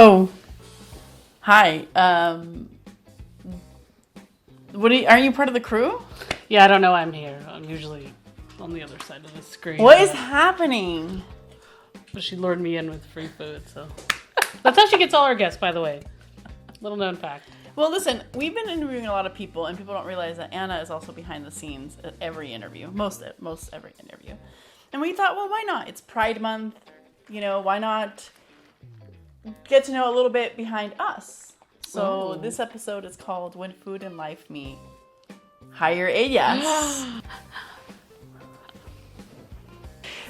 So, hi. Are you part of the crew? Yeah, I don't know why I'm here. I'm usually on the other side of the screen. What is happening? But she lured me in with free food, so. That's how she gets all our guests, by the way. Little known fact. Well, listen, we've been interviewing a lot of people, and people don't realize that Anna is also behind the scenes at every interview, most every interview. And we thought, well, why not? It's Pride Month. You know, why not get to know a little bit behind us? So This episode is called When Food and Life Meet. Hire ellas.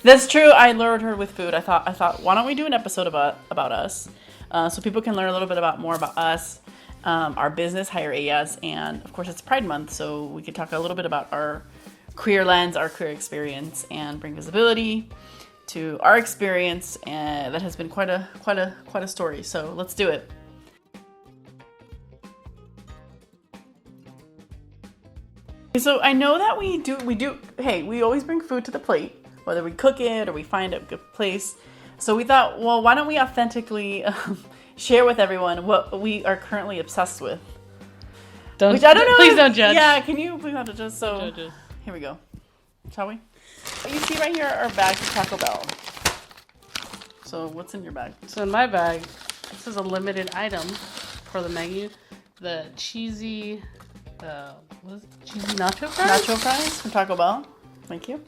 That's true. I lured her with food. I thought, why don't we do an episode about us, so people can learn a little bit more about us, our business, Hire ellas, and of course it's Pride Month, so we could talk a little bit about our queer lens, our queer experience, and bring visibility to our experience, and that has been quite a story. So let's do it. So I know that we do. Hey, we always bring food to the plate, whether we cook it or we find a good place. So we thought, well, why don't we authentically share with everyone what we are currently obsessed with? Which I don't know. Please don't judge. Yeah, can you please not judge us? So Don't judge us. Here we go. Shall we? You see right here our bags of Taco Bell. So what's in your bag? So in my bag, this is a limited item for the menu. The cheesy, cheesy nacho fries? Nacho fries from Taco Bell. Thank you.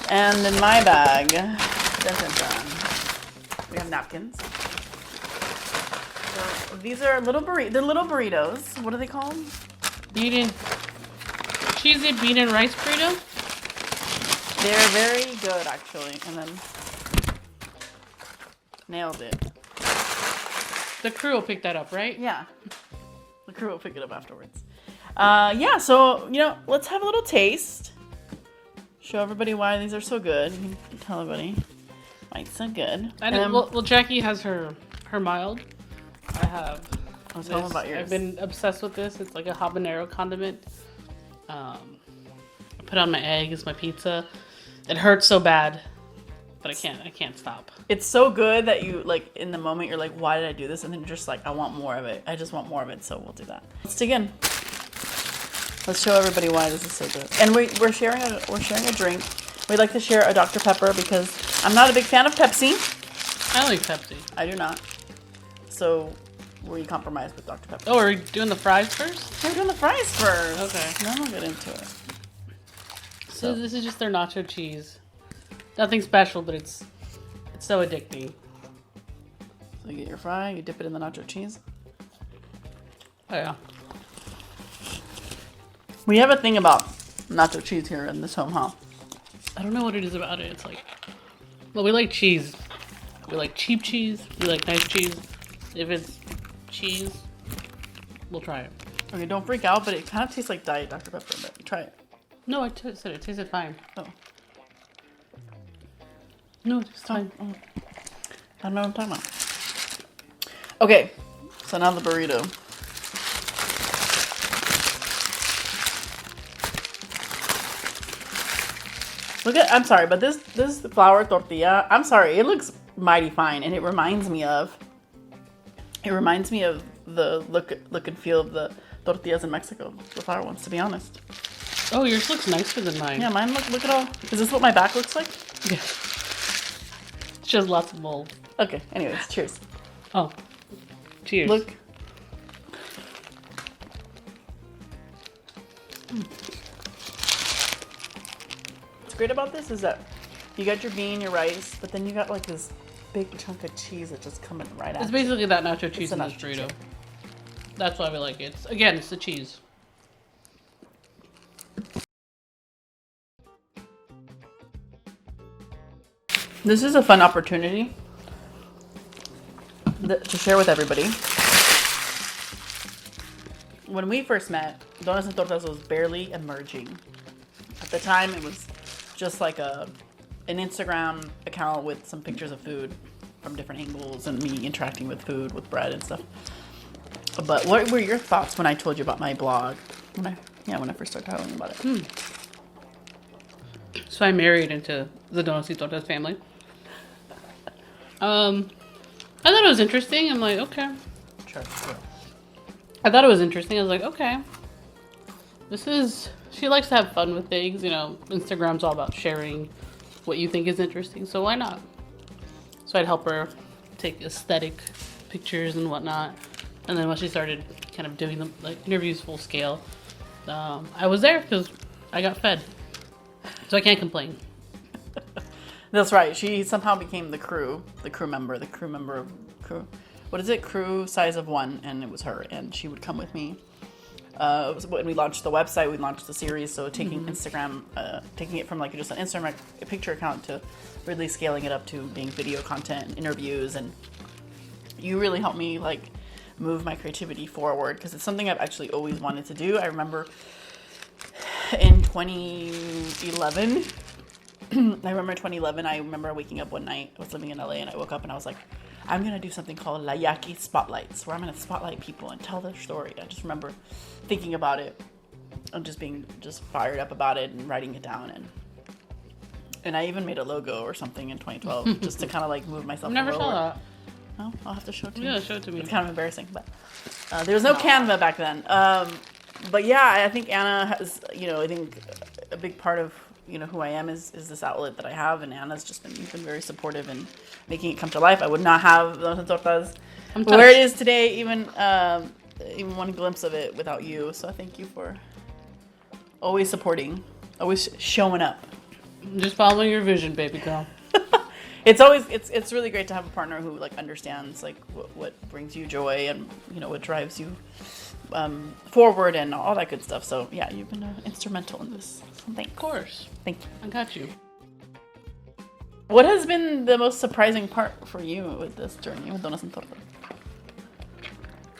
And in my bag, dun, dun, dun, we have napkins. So these are they're little burritos. What are they called? Cheesy bean and rice burrito. They're very good, actually. And then nailed it. The crew will pick that up, right? Yeah. The crew will pick it up afterwards. Yeah, so, let's have a little taste. Show everybody why these are so good. You can tell everybody why it's so good. Well, Jackie has her mild. I have. Tell them about yours. I've been obsessed with this. It's like a habanero condiment. I put on my eggs, my pizza. It hurts so bad, but I can't stop. It's so good that you, in the moment, you're like, why did I do this? And then you're just like, I want more of it. I just want more of it, so we'll do that. Let's dig in. Let's show everybody why this is so good. And we're sharing a drink. We'd like to share a Dr. Pepper because I'm not a big fan of Pepsi. I like Pepsi. I do not. So we compromise with Dr. Pepper. Oh, are we doing the fries first? We're doing the fries first. Okay. Then we'll get into it. So this is just their nacho cheese. Nothing special, but it's so addicting. So you get your fry, you dip it in the nacho cheese. Oh yeah. We have a thing about nacho cheese here in this home, huh? I don't know what it is about it. It's like, well, we like cheese. We like cheap cheese. We like nice cheese. If it's cheese, we'll try it. Okay, don't freak out, but it kind of tastes like Diet Dr. Pepper, but try it. No, I said it tasted fine. Oh. No, it's fine. Oh. I don't know what I'm talking about. Okay, so now the burrito. I'm sorry, but this flour tortilla, I'm sorry, it looks mighty fine, and it reminds me of the look and feel of the tortillas in Mexico, the flour ones, to be honest. Oh, yours looks nicer than mine. Yeah, mine look at all. Is this what my back looks like? Yeah. It's just lots of mold. Okay, anyways, cheers. Oh. Cheers. Look. What's great about this is that you got your bean, your rice, but then you got like this big chunk of cheese that's just coming right out. It's basically that nacho cheese in a this nacho burrito. chip. That's why we like it. It's the cheese. This is a fun opportunity to share with everybody. When we first met, Donas and Tortas was barely emerging. At the time, it was just like an Instagram account with some pictures of food from different angles and me interacting with food, with bread and stuff. But what were your thoughts when I told you about my blog? When I first started telling you about it. So I married into the Donas y Tortas family. I thought it was interesting. I'm like, okay. Sure. I thought it was interesting. I was like, okay. She likes to have fun with things. Instagram's all about sharing what you think is interesting, so why not? So I'd help her take aesthetic pictures and whatnot. And then when she started kind of doing the interviews full scale, I was there because I got fed. So I can't complain. That's right. She somehow became the crew member of crew. What is it? Crew size of one, and it was her, and she would come with me. It was when we launched the website, we launched the series. So taking Instagram, taking it from like just an Instagram picture account to really scaling it up to being video content and interviews, and you really helped me like move my creativity forward because it's something I've actually always wanted to do. I remember in 2011. I remember waking up one night. I was living in LA and I woke up and I was like, I'm going to do something called La Yaqui Spotlights, where I'm going to spotlight people and tell their story. I just remember thinking about it and just being fired up about it and writing it down. And I even made a logo or something in 2012 just to kind of like move myself Never forward. saw that. Oh, I'll have to show it to you. Yeah, show it to me. It's kind of embarrassing, but there was no Canva back then. But yeah, I think Anna has, I think a big part of who I am is this outlet that I have, and Anna's just been very supportive in making it come to life. I would not have Los Tortas where it is today, even one glimpse of it without you. So I thank you for always supporting, always showing up. Just following your vision, baby girl. It's really great to have a partner who like understands like what brings you joy and what drives you forward and all that good stuff. So yeah, you've been instrumental in this. So thanks. Of course. Thank you. I got you. What has been the most surprising part for you with this journey with Donas and Tortas?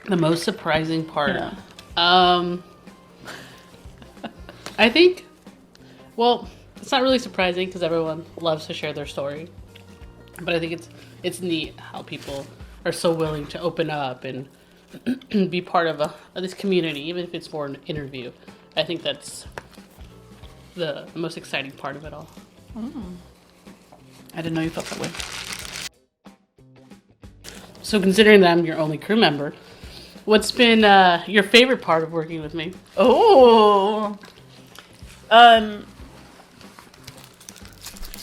The most surprising part. Yeah. I think, well, it's not really surprising because everyone loves to share their story. But I think it's neat how people are so willing to open up and be part of this community, even if it's for an interview. I think that's the most exciting part of it all. I didn't know you felt that way. So considering that I'm your only crew member, what's been your favorite part of working with me? Oh, I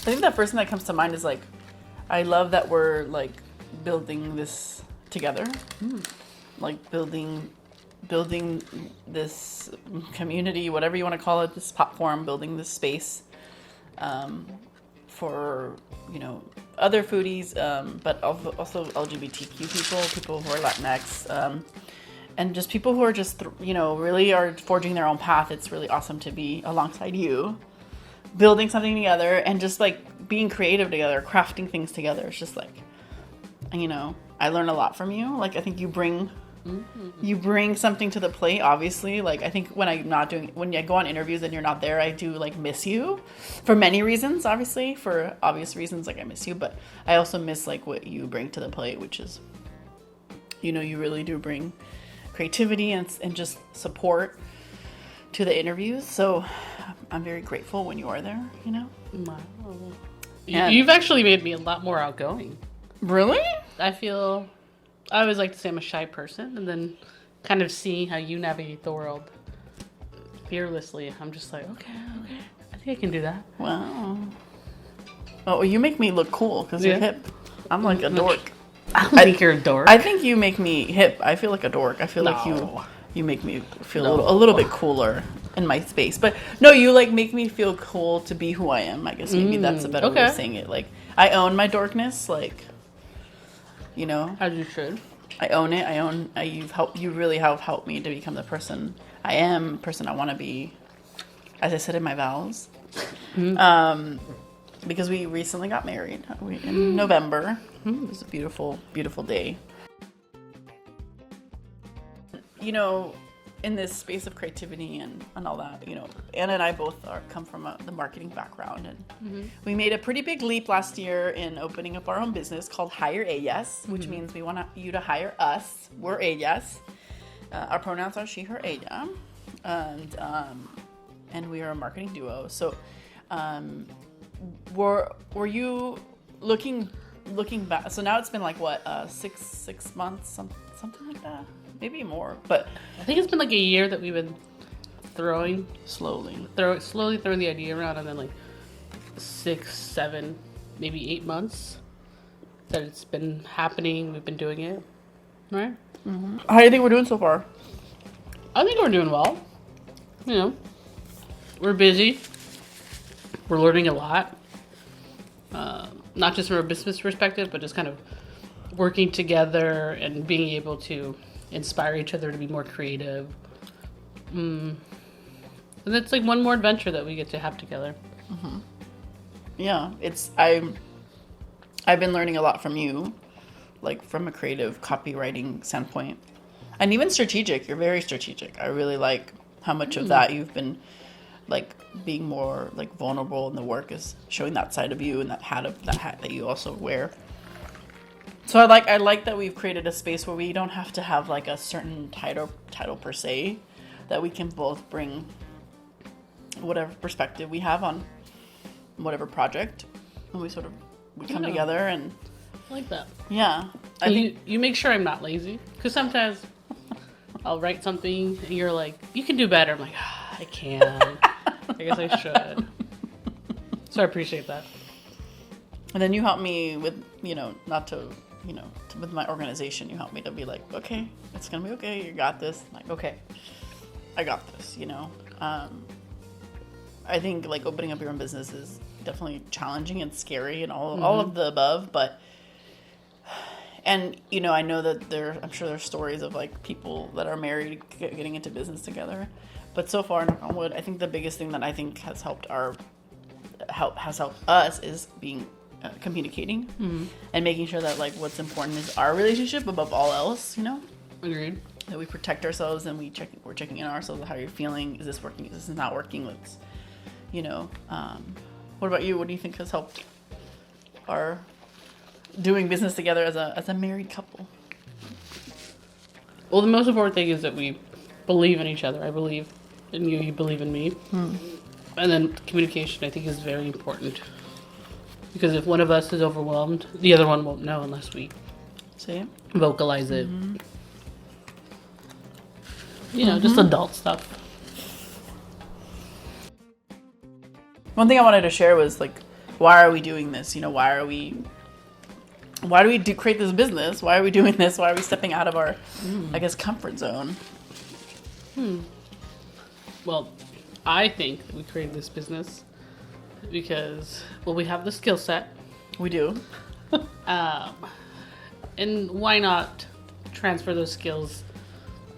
think the first thing that comes to mind is like, I love that we're like building this together, like building this community, whatever you want to call it, this platform, building this space for other foodies, but also LGBTQ people who are Latinx, and just people who are just really are forging their own path. It's really awesome to be alongside you, building something together, and just like being creative together, crafting things together. It's just like, I learn a lot from you. Like I think you bring something to the plate, obviously. Like I think when I go on interviews and you're not there, I do like miss you for many reasons, obviously, for obvious reasons. Like I miss you, but I also miss like what you bring to the plate, which is, you really do bring creativity and just support to the interviews. So I'm very grateful when you are there, Wow. And You've actually made me a lot more outgoing. Really? I always like to say I'm a shy person, and then kind of seeing how you navigate the world fearlessly, I'm just like, okay, I think I can do that. Wow. Oh, you make me look cool because you're hip. I'm like a dork. I don't think you're a dork. I think you make me hip. I feel like a dork. I feel like you make me feel a little bit cooler in my space. But no, you like make me feel cool to be who I am. I guess maybe that's a better way of saying it. Like I own my dorkness. Like, As you should. I own it. You really have helped me to become the person I am, the person I want to be, as I said in my vows. Because we recently got married in November. It was a beautiful, beautiful day. In this space of creativity and all that, Anna and I both come from the marketing background, and we made a pretty big leap last year in opening up our own business called Hire Ellas, which means we want you to hire us. We're Ellas. Our pronouns are she, her, ella, and we are a marketing duo. So, were you looking looking back, so now it's been like what, 6 months, something like that, maybe more. But I think it's been like a year that we've been slowly throwing the idea around, and then like 6, 7, maybe 8 months that it's been happening. We've been doing it, right? How do you think we're doing so far? I think we're doing well. You know, we're busy. We're learning a lot. Not just from a business perspective, but just kind of working together and being able to inspire each other to be more creative. And it's like one more adventure that we get to have together. Yeah, I've been learning a lot from you, like from a creative copywriting standpoint, and even strategic. You're very strategic. I really like how much of that you've been like being more like vulnerable in the work, is showing that side of you and that hat that you also wear. So I like that we've created a space where we don't have to have like a certain title per se, that we can both bring whatever perspective we have on whatever project, and we come together and I like that. yeah. I And think you make sure I'm not lazy, because sometimes I'll write something and you're like, you can do better. I'm like, I can. I guess I should. So I appreciate that. And then you help me with, with my organization. You help me to be like, okay, it's going to be okay. You got this. I'm like, okay, I got this, I think like opening up your own business is definitely challenging and scary and all of the above. But, and, I know that I'm sure there's stories of like people that are married getting into business together. But so far, knock on wood, I think the biggest thing that I think has helped us is being communicating and making sure that like what's important is our relationship above all else. Agreed. That we protect ourselves and we're checking in on ourselves. How are you feeling? Is this working? Is this not working? Let's, what about you? What do you think has helped our doing business together as a married couple? Well, the most important thing is that we believe in each other. I believe in you. You believe in me. And then communication, I think, is very important. Because if one of us is overwhelmed, the other one won't know unless we vocalize it. Just adult stuff. One thing I wanted to share was like, why are we doing this? Why do we create this business? Why are we doing this? Why are we stepping out of our, I guess, comfort zone? Well, I think we created this business because, we have the skill set. We do. And why not transfer those skills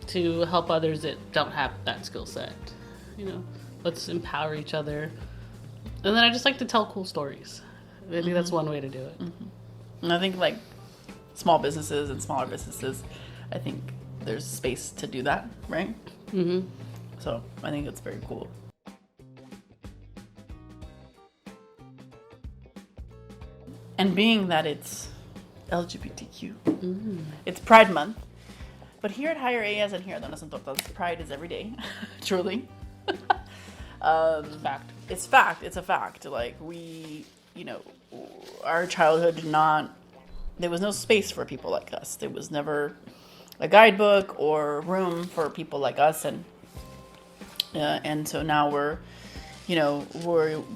to help others that don't have that skill set? Let's empower each other. And then I just like to tell cool stories. I think that's one way to do it. And I think like small businesses and smaller businesses, I think there's space to do that, right? So I think it's very cool. And being that it's LGBTQ, it's Pride Month. But here at Higher AS and here at Donas and Tortas, Pride is every day, truly. Fact. It's fact. It's a fact. Like our childhood there was no space for people like us. There was never a guidebook or room for people like us. And so now we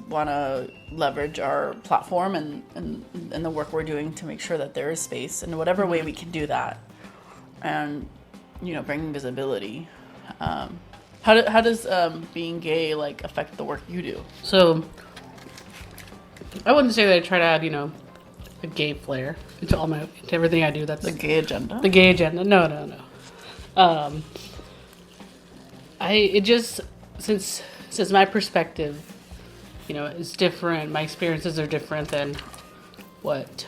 want to leverage our platform and the work we're doing to make sure that there is space in whatever way we can do that. And, bringing visibility. How does being gay like affect the work you do? So I wouldn't say that I try to add, a gay flair into everything I do. That's the gay agenda. The gay agenda. No. Since my perspective, is different. My experiences are different than what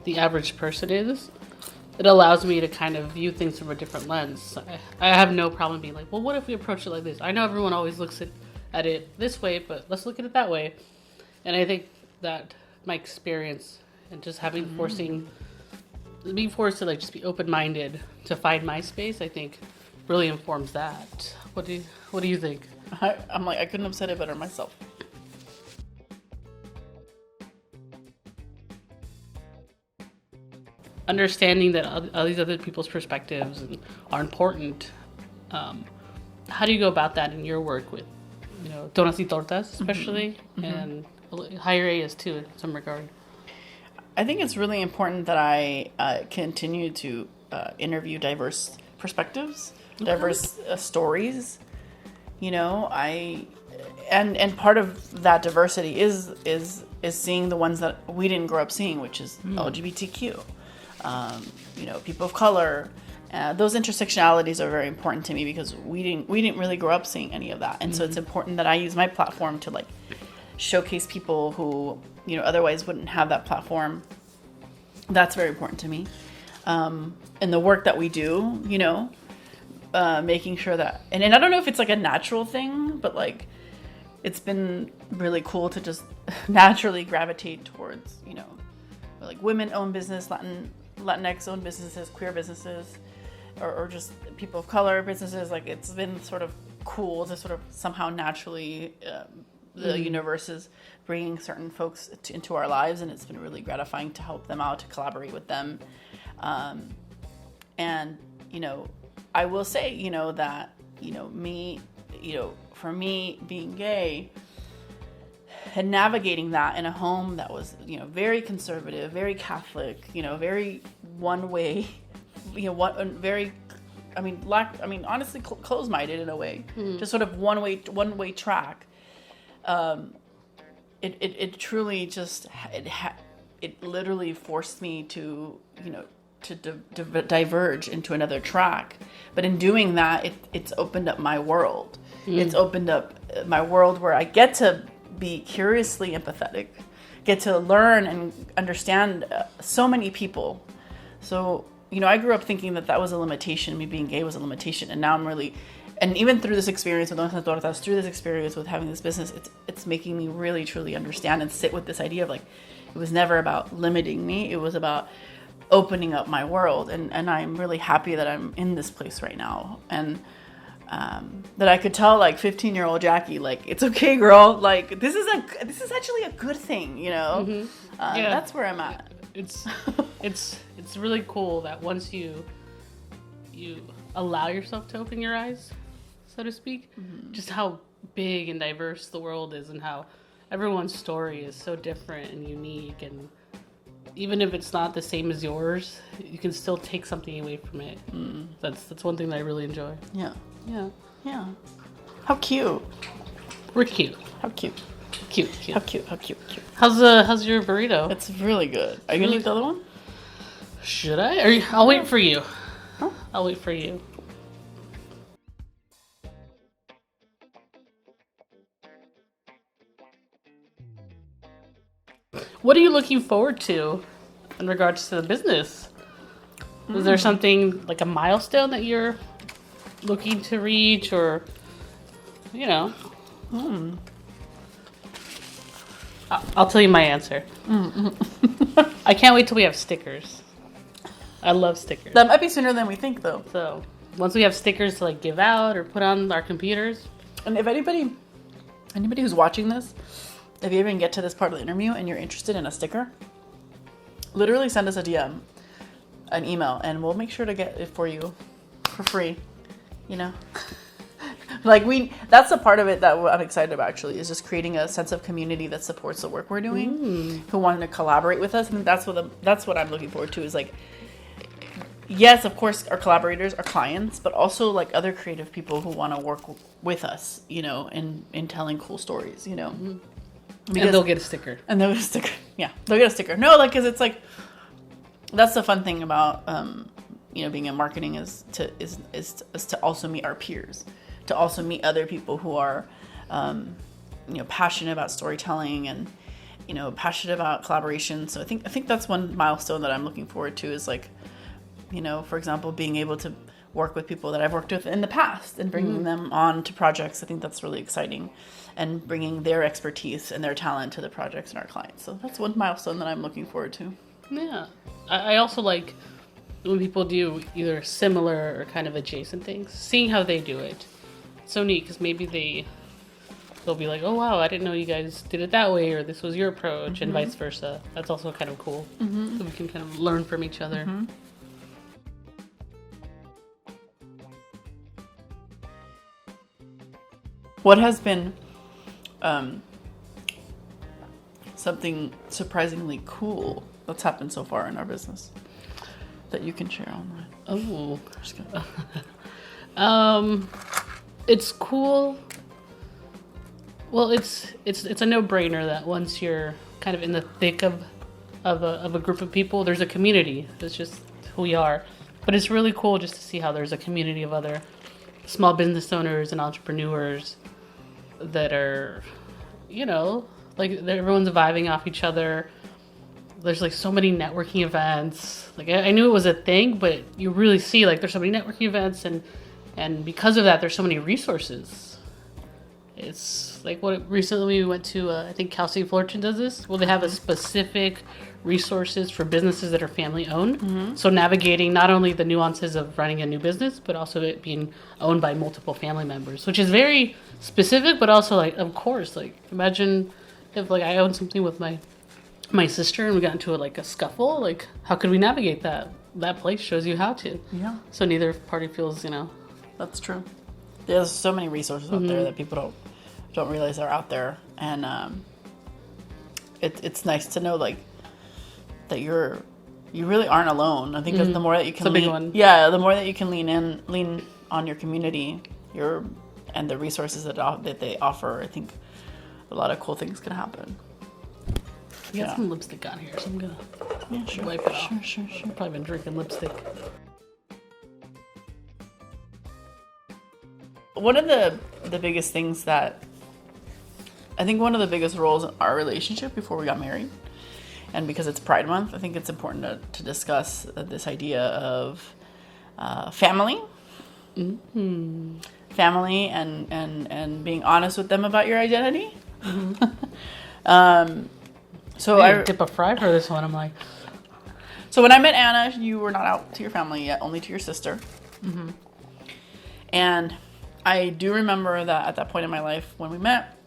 the average person is. It allows me to kind of view things from a different lens. I have no problem being like, well, what if we approach it like this? I know everyone always looks at it this way, but let's look at it that way. And I think that my experience and just being forced to like just be open-minded to find my space, I think really informs that. What do you think? I'm like, I couldn't have said it better myself. understanding that all these other people's perspectives are important. How do you go about that in your work with, Tortas y Tortas, especially, and higher A's too, in some regard? I think it's really important that I continue to interview diverse perspectives, diverse stories. And part of that diversity is seeing the ones that we didn't grow up seeing, which is LGBTQ, people of color. Those intersectionalities are very important to me because we didn't really grow up seeing any of that, and so it's important that I use my platform to showcase people who otherwise wouldn't have that platform. That's very important to me. And the work that we do, making sure that, and I don't know if it's a natural thing, but it's been really cool to just naturally gravitate towards, women-owned business, Latinx-owned businesses, queer businesses, or just people of color businesses. It's been sort of cool to sort of somehow naturally, the universe is bringing certain folks into our lives, and it's been really gratifying to help them out, to collaborate with them. And, I will say, that, me, for me being gay and navigating that in a home that was, very conservative, very Catholic, very one way, honestly closed-minded in a way, just sort of one way track. It truly just, it literally forced me to, to diverge into another track. But in doing that, it's opened up my world. It's opened up my world where I get to be curiously empathetic, get to learn and understand so many people. So, I grew up thinking that was a limitation. Me being gay was a limitation. And now I'm really, and even through this experience with Tortas, through this experience with having this business, it's making me really, truly understand and sit with this idea of it was never about limiting me. It was about opening up my world. And I'm really happy that I'm in this place right now. And that I could tell 15-year-old Jackie, it's okay, girl. This is actually a good thing, Yeah. That's where I'm at. It's really cool that once you allow yourself to open your eyes, so to speak, just how big and diverse the world is, and how everyone's story is so different and unique, and even if it's not the same as yours, you can still take something away from it. That's one thing that I really enjoy. Yeah. How cute. We're cute. How cute. Cute. How cute. How's your burrito? It's really good. Are you gonna eat the other one? Should I? I'll wait for you. Huh? I'll wait for you. What are you looking forward to in regards to the business? Is there something a milestone that you're looking to reach, or I'll tell you my answer. I can't wait till we have stickers. I love stickers. That might be sooner than we think, though. So once we have stickers to give out or put on our computers. And if anybody who's watching this, if you even get to this part of the interview and you're interested in a sticker, literally send us a DM, an email, and we'll make sure to get it for you for free. That's the part of it that I'm excited about, actually, is just creating a sense of community that supports the work we're doing, who want to collaborate with us. And that's what I'm looking forward to, is yes, of course, our collaborators are clients, but also other creative people who want to work with us, in telling cool stories, Because, and they'll get a sticker. And they'll get a sticker. Yeah, they'll get a sticker. No, because it's that's the fun thing about being in marketing is to also meet our peers, to also meet other people who are passionate about storytelling and passionate about collaboration. So I think that's one milestone that I'm looking forward to, is for example, being able to work with people that I've worked with in the past and bringing them on to projects. I think that's really exciting, and bringing their expertise and their talent to the projects and our clients. So that's one milestone that I'm looking forward to. Yeah. I also like when people do either similar or kind of adjacent things, seeing how they do it. It's so neat, because maybe they'll be like, oh wow, I didn't know you guys did it that way, or this was your approach, and vice versa. That's also kind of cool. So we can kind of learn from each other. What has been something surprisingly cool that's happened so far in our business that you can share online? Oh, Just kidding. it's cool. Well, it's a no-brainer that once you're kind of in the thick of a group of people, there's a community. That's just who we are. But it's really cool just to see how there's a community of other small business owners and entrepreneurs that are, like everyone's vibing off each other. There's like so many networking events. Like I knew it was a thing, but you really see like there's so many networking events, and because of that, there's so many resources. It's like recently we went to, I think Kelsey Fortune does this. Well, they have a specific resources for businesses that are family owned. So navigating not only the nuances of running a new business, but also it being owned by multiple family members, which is very specific, but also like, of course, like imagine if like I owned something with my sister and we got into a scuffle, like how could we navigate that? That place shows you how to. Yeah. So neither party feels, That's true. There's so many resources out there that people don't realize are out there, and it's nice to know like that you really aren't alone. I think that the more that you can it's a big one. Yeah, the more that you can lean on your community, and the resources that they offer, I think a lot of cool things can happen. I got some lipstick on here, so I'm gonna wipe it off. Sure. I've probably been drinking lipstick. One of the biggest things that I think one of the biggest roles in our relationship before we got married, and because it's Pride Month, I think it's important to discuss this idea of family. Family and being honest with them about your identity. So I dip a fry for this one. I'm like, so when I met Anna, you were not out to your family yet, only to your sister. And I do remember that at that point in my life when we met,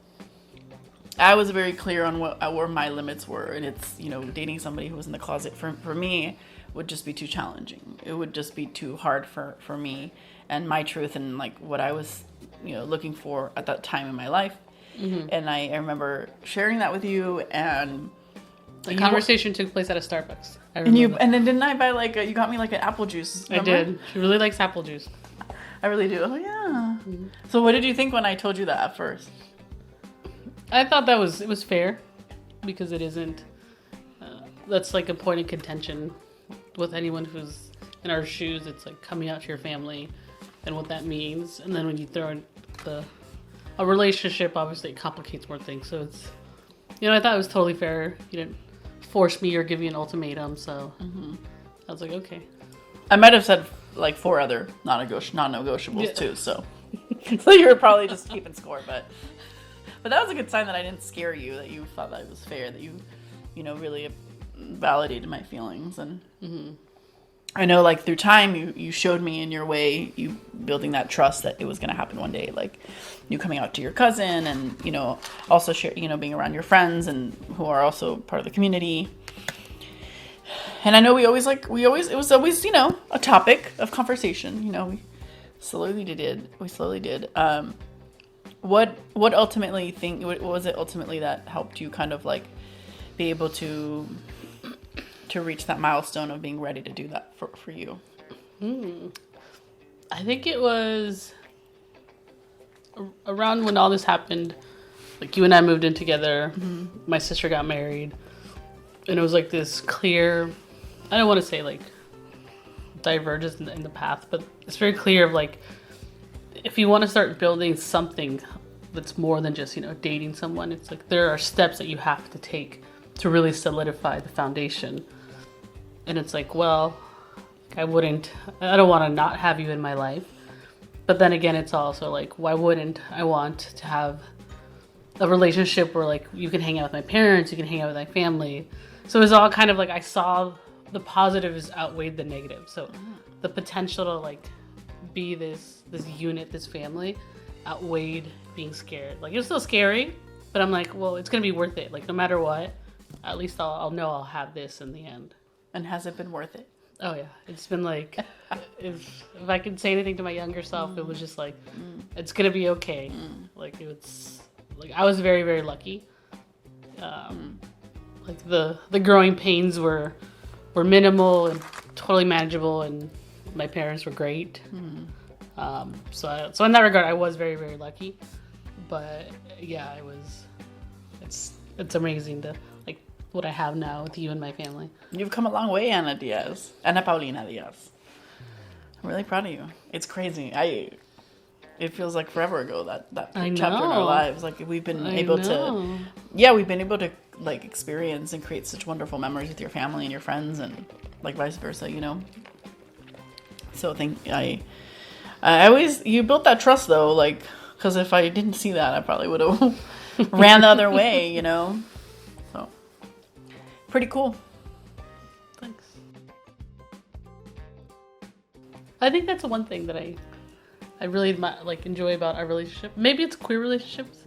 I was very clear on where my limits were, and it's dating somebody who was in the closet for me would just be too challenging. It would just be too hard for me and my truth and like what I was looking for at that time in my life. And I remember sharing that with you, and the conversation took place at a Starbucks. And then didn't I buy you got me like an apple juice? Remember? I did. She really likes apple juice. I really do. Oh yeah. So what did you think when I told you that at first? I thought it was fair, because it isn't. That's like a point of contention with anyone who's in our shoes. It's like coming out to your family and what that means, and then when you throw in a relationship, obviously it complicates more things. So it's, I thought it was totally fair. You didn't force me or give me an ultimatum. So I was like, okay. I might have said like 4 other non-negotiables too. So you were probably just keeping score, but that was a good sign that I didn't scare you. That you thought that it was fair. That you really validated my feelings. And I know like through time you showed me in your way, you building that trust that it was going to happen one day, like you coming out to your cousin and also share being around your friends and who are also part of the community. And I know it was always a topic of conversation. We slowly did. What was it ultimately that helped you kind of like be able to reach that milestone of being ready to do that for you? I think it was around when all this happened. Like you and I moved in together. My sister got married, and it was like this clear, I don't want to say like divergence in the path, but it's very clear of like, if you want to start building something that's more than just dating someone, it's like there are steps that you have to take to really solidify the foundation. And it's like, well, I don't want to not have you in my life. But then again, it's also like, why wouldn't I want to have a relationship where like you can hang out with my parents, you can hang out with my family. So it was all kind of like, I saw the positives outweighed the negative. So the potential to like be this unit, this family, outweighed being scared. Like, it was still scary, but I'm like, well, it's gonna be worth it. Like, no matter what, at least I'll know I'll have this in the end. And has it been worth it? Oh yeah, it's been like, if I could say anything to my younger self, it was just like, it's gonna be okay. Like, it was like, I was very, very lucky. Like the growing pains were minimal and totally manageable, and my parents were great. So in that regard, I was very, very lucky. But yeah, it's amazing to like what I have now with you and my family. You've come a long way, Ana Diaz. Ana Paulina Diaz. I'm really proud of you. It's crazy. It feels like forever ago, that chapter in our lives. Like, we've been able to like experience and create such wonderful memories with your family and your friends, and like vice versa, you know. So I always, you built that trust though, like, because if I didn't see that, I probably would have ran the other way, you know. So pretty cool. Thanks. I think that's the one thing that I really like enjoy about our relationship. Maybe it's queer relationships.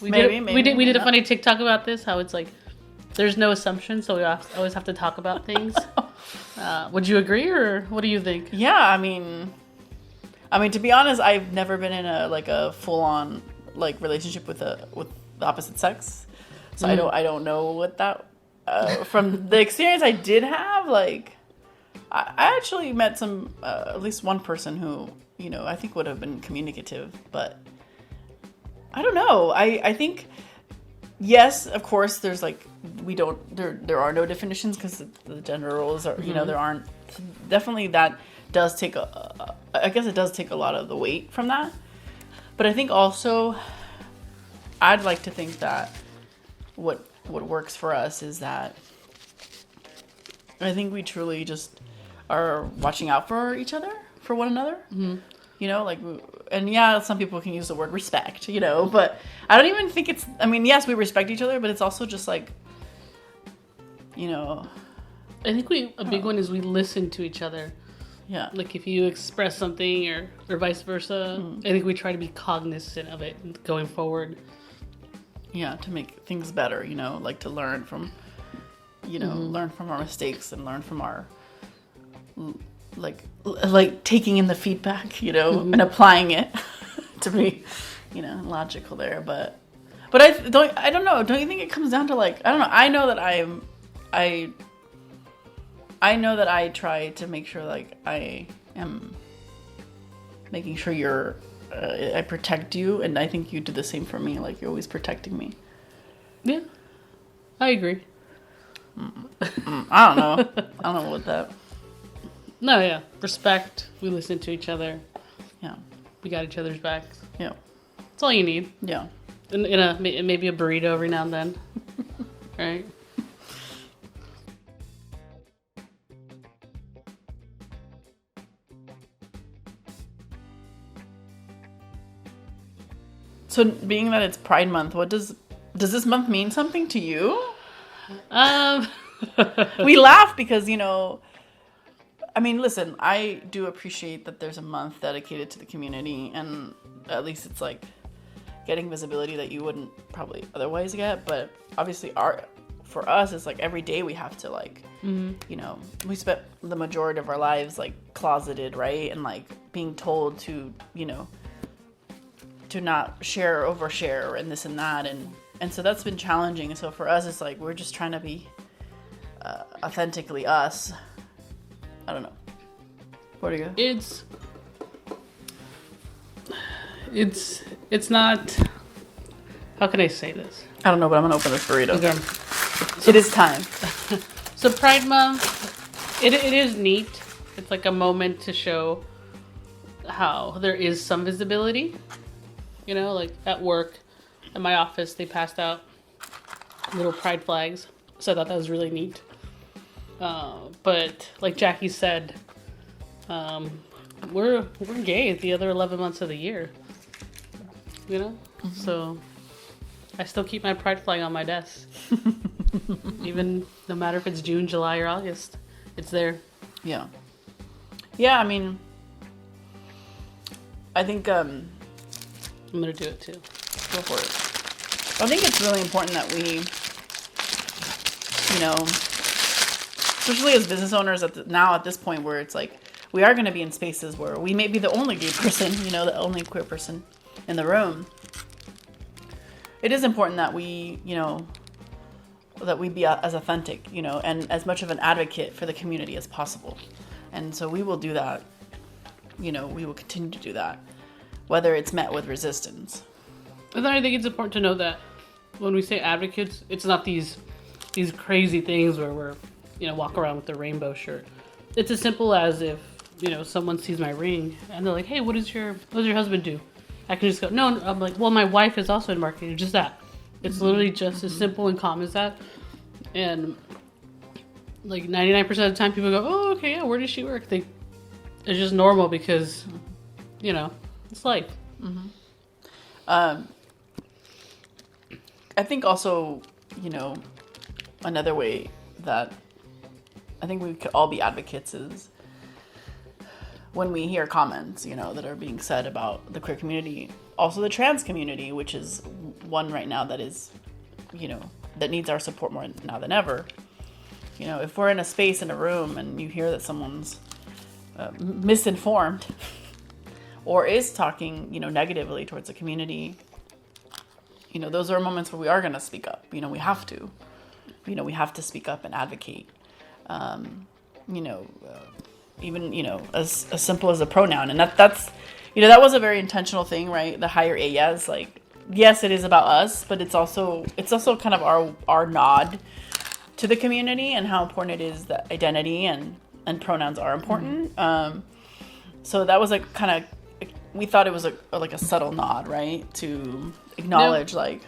We did a funny TikTok about this. How it's like there's no assumption, so we always have to talk about things. Would you agree, or what do you think? Yeah, I mean, to be honest, I've never been in a full on like relationship with the opposite sex, so I don't know what that. From the experience I did have, like, I actually met some at least one person who, you know, I think would have been communicative, but I don't know. I think, yes, of course, there's like, there are no definitions because the gender roles are, you know, there aren't, definitely that does take I guess it does take a lot of the weight from that. But I think also, I'd like to think that what works for us is that I think we truly just are watching out for each other, for one another. You know, like, and yeah, some people can use the word respect, you know, but I don't even think it's, I mean, yes, we respect each other, but it's also just like, you know. I think a big one is we listen to each other. Yeah. Like, if you express something or vice versa, I think we try to be cognizant of it going forward. Yeah, to make things better, you know, like to learn from, you know, learn from our mistakes and learn from our, like taking in the feedback, you know, and applying it to be, you know, logical there. But I don't know. Don't you think it comes down to like, I don't know. I know that I know that I try to make sure like I am making sure I protect you, and I think you do the same for me. Like, you're always protecting me. Yeah, I agree. I don't know. I don't know what that. No, yeah, respect. We listen to each other. Yeah, we got each other's backs. Yeah, that's all you need. Yeah, in maybe a burrito every now and then, right? So, being that it's Pride Month, what does this month mean something to you? We laugh because, you know, I mean, listen, I do appreciate that there's a month dedicated to the community, and at least it's like getting visibility that you wouldn't probably otherwise get. But obviously, for us, it's like every day we have to like, you know, we spent the majority of our lives like closeted, right? And like being told to, you know, to not share or overshare and this and that, and so that's been challenging. So for us, it's like we're just trying to be authentically us. I don't know. What are you? It's not. How can I say this? I don't know, but I'm gonna open this burrito. Okay. It is time. So Pride Month, it is neat. It's like a moment to show how there is some visibility. You know, like at work, at my office, they passed out little pride flags. So I thought that was really neat. But like Jackie said, we're gay the other 11 months of the year. You know? So I still keep my pride flag on my desk. Even no matter if it's June, July, or August. It's there. Yeah. Yeah, I mean, I think I'm gonna do it too. Go for it. I think it's really important that we, especially as business owners now at this point where it's like we are going to be in spaces where we may be the only gay person, the only queer person in the room. It is important that we, that we be as authentic, and as much of an advocate for the community as possible. And so we will do that. We will continue to do that, whether it's met with resistance. And then I think it's important to know that when we say advocates, it's not these crazy things where we're, walk around with a rainbow shirt. It's as simple as if, someone sees my ring and they're like, hey, what does your husband do? I can just go, no, I'm like, well, my wife is also in marketing, just that. It's literally just as simple and calm as that. And like 99% of the time people go, oh, okay, yeah, where does she work? It's just normal because, it's life. Mm-hmm. I think also, another way that I think we could all be advocates is when we hear comments, that are being said about the queer community, also the trans community, which is one right now that is, that needs our support more now than ever. If we're in a space in a room and you hear that someone's misinformed or is talking, negatively towards the community, those are moments where we are going to speak up. We have to. We have to speak up and advocate. Even, as simple as a pronoun. And that's, that was a very intentional thing, right? The higher ellas, like, yes, it is about us, but it's also kind of our nod to the community and how important it is that identity and pronouns are important. Mm-hmm. So that was we thought it was like a subtle nod, right? To acknowledge, Yeah,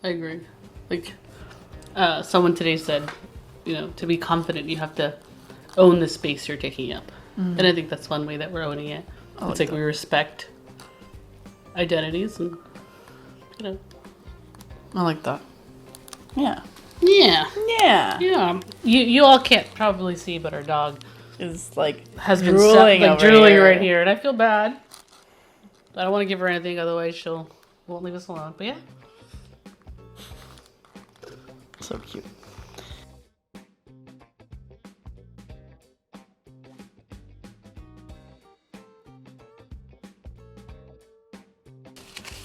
I agree. Like, someone today said, to be confident, you have to own the space you're taking up. Mm-hmm. And I think that's one way that we're owning it. It's like we respect identities and, I like that. Yeah. Yeah. Yeah. Yeah. You all can't probably see, but our dog is has been drooling right here, and I feel bad. I don't want to give her anything, otherwise won't leave us alone. But yeah. So cute.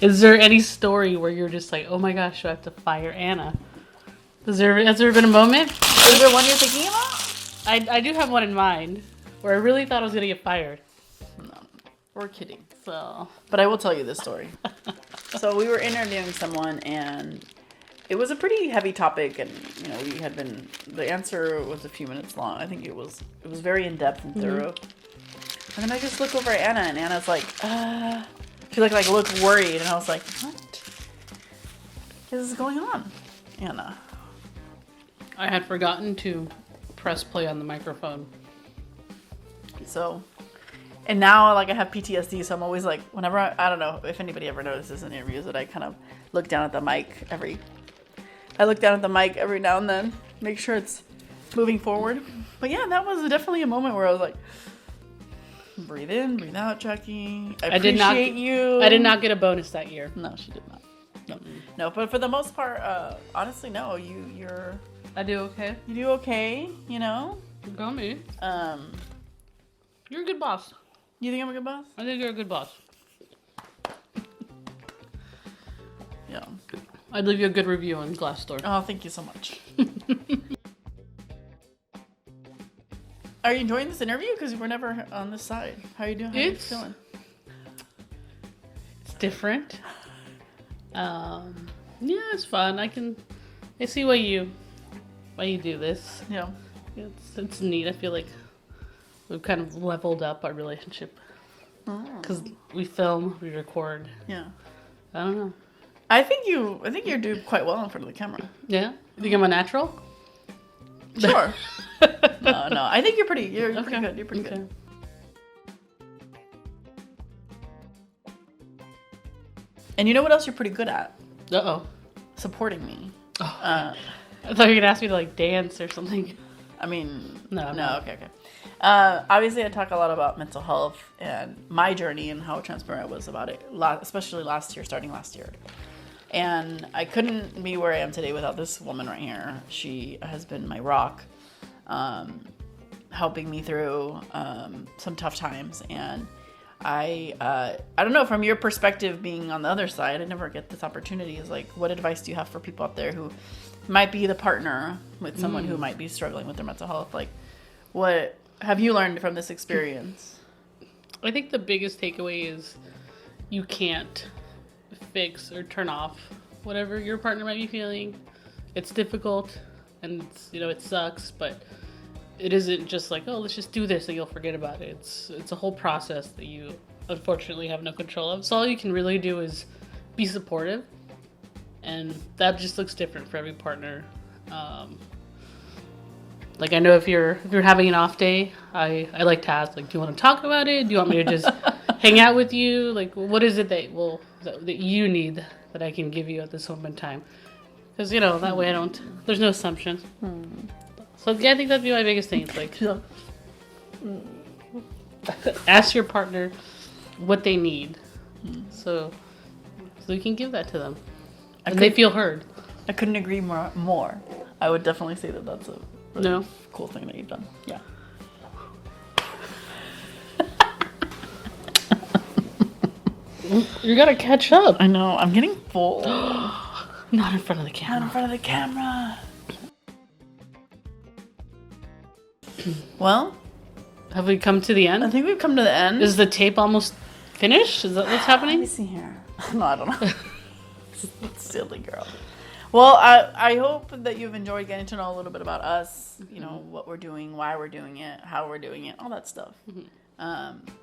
Is there any story where you're just like, oh my gosh, do I have to fire Anna? Has there been a moment? Is there one you're thinking about? I do have one in mind where I really thought I was going to get fired. No, we're kidding. So, but I will tell you this story. So we were interviewing someone and it was a pretty heavy topic, and the answer was a few minutes long. I think it was very in-depth and thorough. Mm-hmm. And then I just look over at Anna, and Anna's like, she looked worried, and I was like, what is going on, Anna? I had forgotten to press play on the microphone. So, and now I have PTSD, so I'm always like, whenever I don't know if anybody ever notices in interviews that I kind of look down at the mic every now and then, make sure it's moving forward. But yeah, that was definitely a moment where I was like, breathe in, breathe out, Jackie. I appreciate you. I did not get a bonus that year. No, she did not. No, but for the most part, honestly, no. You're. I do okay. You do okay. Go me. You're a good boss. You think I'm a good boss? I think you're a good boss. Yeah. I'd leave you a good review on Glassdoor. Oh, thank you so much. Are you enjoying this interview? Because we're never on this side. How are you doing? How are you feeling? It's different. Yeah, it's fun. I see why you do this. Yeah. It's neat. I feel like we've kind of leveled up our relationship. Because we film, we record. Yeah. I don't know. I think you do quite well in front of the camera. Yeah? You think I'm a natural? Sure. No. I think you're pretty good. You're pretty good. And you know what else you're pretty good at? Uh-oh. Supporting me. Oh. I thought you were going to ask me to dance or something. I mean, no. Okay. Obviously, I talk a lot about mental health and my journey and how transparent I was about it, especially starting last year. And I couldn't be where I am today without this woman right here. She has been my rock, helping me through some tough times. And I don't know, from your perspective, being on the other side, I never get this opportunity. Is like, what advice do you have for people out there who might be the partner with someone who might be struggling with their mental health? Like, what have you learned from this experience? I think the biggest takeaway is you can't fix or turn off whatever your partner might be feeling. It's difficult and it sucks, but it isn't just like, oh, let's just do this and you'll forget about it. It's a whole process that you unfortunately have no control of. So all you can really do is be supportive, and that just looks different for every partner. Like, I know if you're having an off day, I like to ask, like, do you want to talk about it? Do you want me to just hang out with you? Like, what is it that you need that I can give you at this moment in time? Because, that way there's no assumptions. So, yeah, I think that'd be my biggest thing. It's like, ask your partner what they need. So you can give that to them. And they feel heard. I couldn't agree more. I would definitely say that that's a really cool thing that you've done. Yeah. You gotta catch up. I know. I'm getting full. Not in front of the camera. Not in front of the camera. Well, have we come to the end? I think we've come to the end. Is the tape almost finished? Is that what's happening? Let me see here. No, I don't know. Silly girl. Well, I hope that you've enjoyed getting to know a little bit about us, what we're doing, why we're doing it, how we're doing it, all that stuff.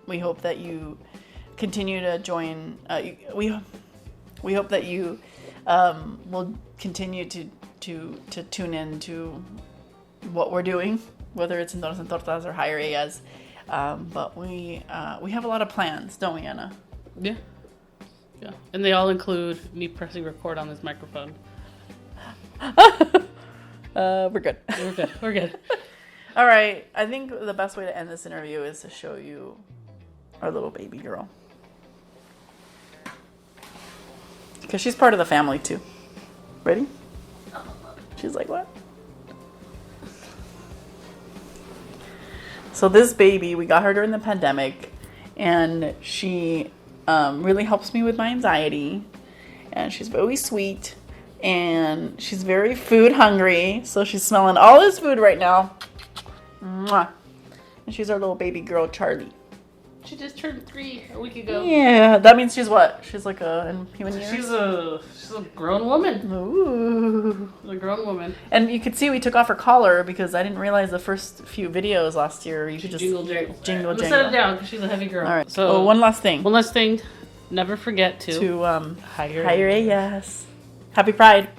We hope that you continue to join. We hope that you will continue to tune in to what we're doing, whether it's in Donas and Tortas or Higher AS. But we have a lot of plans, don't we, Anna? Yeah. Yeah. And they all include me pressing record on this microphone. We're good. We're good. All right. I think the best way to end this interview is to show you our little baby girl. Because she's part of the family, too. Ready? She's like, what? So this baby, we got her during the pandemic, and she really helps me with my anxiety, and she's very sweet, and she's very food hungry, so she's smelling all this food right now. Mwah. And she's our little baby girl, Charlie. She just turned 3 a week ago. Yeah, that means she's what? She's like in human years? She's a grown woman. Ooh. A grown woman. And you could see we took off her collar because I didn't realize the first few videos last year you could just jingle. Let's set it down because she's a heavy girl. All right. So one last thing. Never forget to higher AS. Happy Pride.